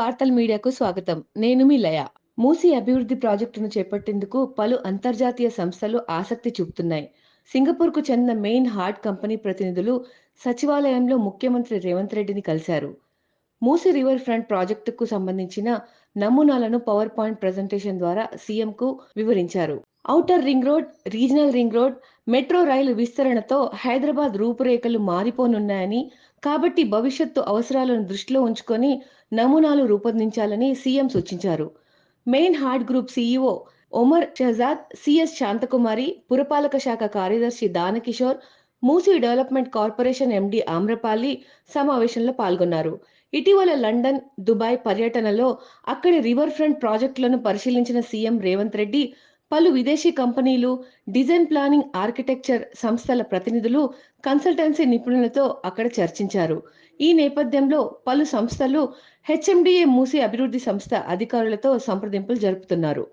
వార్తల మీడియాకు స్వాగతం. నేను మీ లయ. మూసీ అభివృద్ధి ప్రాజెక్టును చేపట్టేందుకు పలు అంతర్జాతీయ సంస్థలు ఆసక్తి చూపుతున్నాయి. సింగపూర్‌కు చెందిన మెయిన్ హార్ట్ కంపెనీ ప్రతినిధులు సచివాలయంలో ముఖ్యమంత్రి రేవంత్ రెడ్డిని కలిశారు. మూసీ రివర్ ఫ్రంట్ ప్రాజెక్టుకు సంబంధించిన నమూనాలను పవర్ పాయింట్ ప్రెజెంటేషన్ ద్వారా సీఎంకు వివరించారు. Outer ring road, regional ring road, metro రైలు విస్తరణతో హైదరాబాద్ రూపురేఖలు మారిపోనున్నాయని, కాబట్టి భవిష్యత్తు అవసరాలను దృష్టిలో ఉంచుకొని నమూనాలు రూపొందించాలని సీఎం సూచించారు. Meinhardt group CEO Omar Shahzad, CS Shanthakumari, పురపాలక శాఖ కార్యదర్శి Danakishore, Musi development corporation MD Amrapali సమావేశంలో పాల్గొన్నారు. ఇటీవల లండన్, దుబాయ్ పర్యటనలో అక్కడి రివర్ ఫ్రంట్ ప్రాజెక్టులను పరిశీలించిన సీఎం రేవంత్ రెడ్డి పలు విదేశీ కంపెనీలు, డిజైన్ ప్లానింగ్ ఆర్కిటెక్చర్ సంస్థల ప్రతినిధులు, కన్సల్టెన్సీ నిపుణులతో అక్కడ చర్చించారు. ఈ నేపథ్యంలో పలు సంస్థలు హెచ్ఎండిఏ మూసీ అభివృద్ధి సంస్థ అధికారులతో సంప్రదింపులు జరుపుతున్నారు.